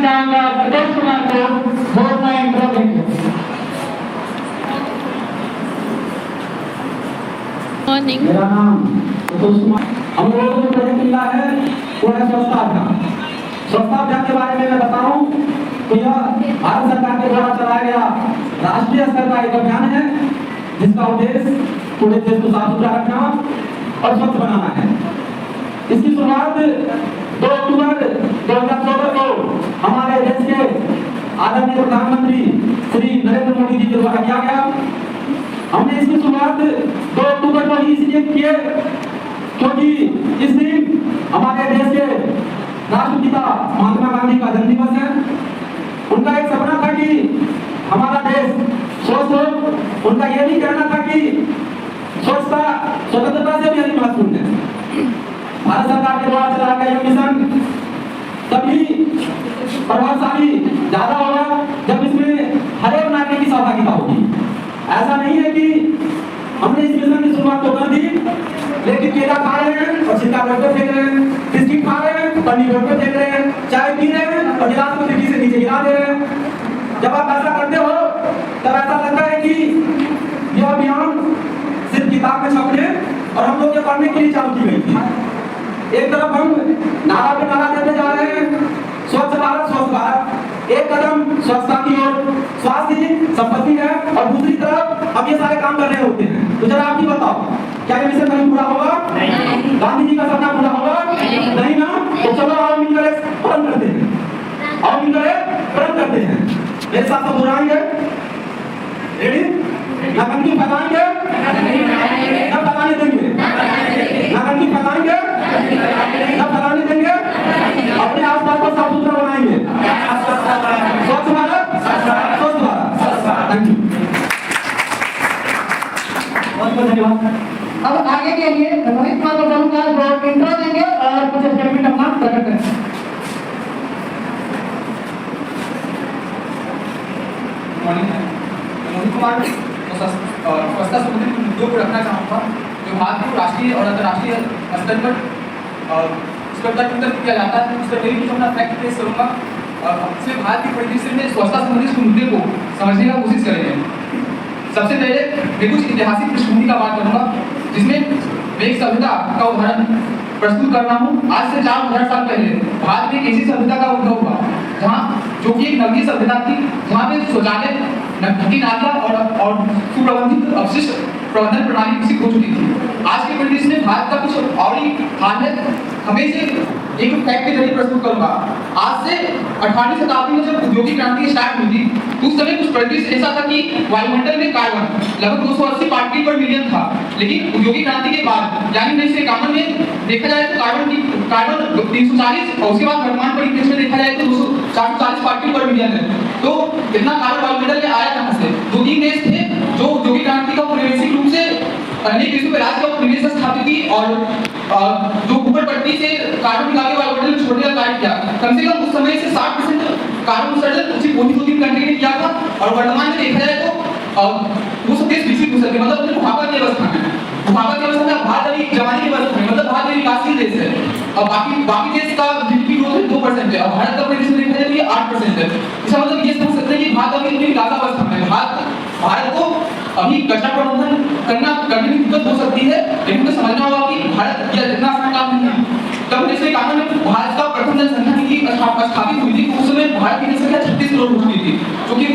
चाहूंगा प्रदेश कुमार को वोट में इंट्रो देंगे। मॉर्निंग, मेरा नाम संतोष कुमार। हम लोगों को प्रोजेक्ट मिला है वो है स्वच्छता अभियान। स्वच्छता अभियान के बारे में मैं बताऊं तो यह भारत सरकार के द्वारा चलाया गया राष्ट्रीय स्तर का एक अभियान है जिसका उद्देश्य पूरे देश को साफ सुथरा रखना और स्वच्छ बनाना है। इसकी शुरुआत 2 अक्टूबर 2014 को हमारे देश के आदरणीय प्रधानमंत्री श्री नरेंद्र मोदी जी के द्वारा किया गया। हमने इसकी शुरुआत 2 अक्टूबर को ही इसलिए किए क्योंकि इस दिन हमारे देश के राष्ट्रपिता महात्मा गांधी का जन्मदिवस है। उनका एक सपना था कि हमारा देश स्वच्छ हो। उनका यह भी कहना था कि स्वच्छता स्वतंत्रता से भी अधिक महत्वपूर्ण है। भारत सरकार के द्वारा चलाया गया यह मिशन तभी प्रभावशाली ज्यादा होगा जब इसमें हर एक नागरिक की सहभागिता होगी। ऐसा नहीं है कि हमने इस मिशन की शुरुआत तो कर दी लेकिन केला खा रहे हैं और छिलका रोड पर फेंक रहे हैं, बिस्किट खा रहे हैं पन्नी रोड पर फेंक रहे हैं, चाय पी रहे हैं और गिलास को खिड़की से नीचे गिरा दे रहे हैं। जब आप ऐसा करते हो तब ऐसा लगता है कि यह अभियान सिर्फ किताब में छपने और हम लोग ये पढ़ने के लिए चालू की गई थी। एक तरफ हम नारा पे नारा देते जा रहे हैं स्वच्छ भारत स्वच्छ भारत, एक कदम स्वच्छता की ओर, स्वास्थ्य ही संपत्ति है, और दूसरी तरफ अब ये सारे काम कर रहे होते हैं। तो जरा आप ही बताओ क्या ये मिशन कभी पूरा होगा? नहीं। गांधी जी का सपना पूरा होगा? नहीं ना। तो चलो आओ मिलकर एक प्रण करते हैं, आओ मिलकर एक प्रण करते हैं। मेरे साथ सब दोहराएंगे। रेडी? ना गंदगी फैलाएंगे, ना फैलाने देंगे, ना गंदगी फैलाएंगे, ना फैलाने देंगे, अपने आसपास को साफ सुथरा बनाएंगे। स्वच्छ भारत स्वच्छ भारत। थैंक यू, बहुत बहुत धन्यवाद। अब आगे के लिए रोहित माधव बोलूंगा वो इंट्रो देंगे और कुछ स्टेटमेंट अपना प्रकट करेंगे। मोहित कुमार स्वच्छता संबंधित मुद्दों को रखना चाहूँगा जो भारत को राष्ट्रीय और अंतर्राष्ट्रीय स्तर पर स्तर तक किया जाता है। उस पर मेरी कुछ अपना फैक्ट पेश करूँगा और इसमें भारत के परिदृश्य में स्वच्छता संबंधित मुद्दे को समझने का कोशिश करेंगे। सबसे पहले मैं कुछ ऐतिहासिक पृष्ठभूमि का बात करूँगा जिसमें मैं एक सभ्यता का उदाहरण प्रस्तुत कर रहा हूँ। आज से 4000 साल पहले भारत में एक ऐसी सभ्यता का उद्भव हुआ जहाँ जो कि एक नगरीय सभ्यता थी जहाँ पे शौचालय, ढकी नालियाँ और सुप्रबंधित अपशिष्ट प्रबंधन प्रणाली विकसित हो चुकी थी। आज के परिदृश्य में भारत का कुछ और ही हाल है। हमें इसे एक फैक्ट के जरिए प्रस्तुत करूंगा। आज से 18वीं शताब्दी में जब औद्योगिक क्रांति स्टार्ट हुई थी तो उस समय कुछ परिदृश्य ऐसा था कि वायुमंडल में कार्बन लगभग 280 पार्टिकल पर मिलियन था। लेकिन औद्योगिक क्रांति के बाद यानी 1951 में देखा जाए तो कार्बन 340 और उसके बाद वर्तमान परिदृश्य में देखा जाए तो 440 पार्टिकल पर मिलियन है। तो इतना कार्बन वायुमंडल में आया कहां से? 2-3 देश थे जो औद्योगिक क्रांति का औपनिवेशिक रूप से अनेक देशों में राज्य का उपनिवेश स्थापित की और जो ऊपर पट्टी से कार्बन निकाल के वायुमंडल में छोड़ने का कार्य किया। कम से कम उस समय से 60% कार्बन उत्सर्जन उसी 2-3 कंट्री ने किया था और वर्तमान में देखा जाए तो वो सब देश विकसित हो सके, मतलब अपने मुहावरा की अवस्था में भारत अभी जवानी की अवस्था में, मतलब भारत विकासशील देश है और बाकी देश का जीडीपी ग्रोथ 2% है और भारत का परिदृश्य देखा जाए तो ये 8% है। इसका मतलब ये समझ सकते हैं कि भारत अभी विकास अवस्था में है। भारत को अभी कचरा प्रबंधन करने में दिक्कत हो सकती है लेकिन तो समझना होगा कि भारत यह इतना आसान काम नहीं है। तब 1951 में भारत का प्रथम जनसंख्या नीति स्थापित हुई थी। उस समय भारत की जनसंख्या 36 करोड़ हो चुकी थी जो कि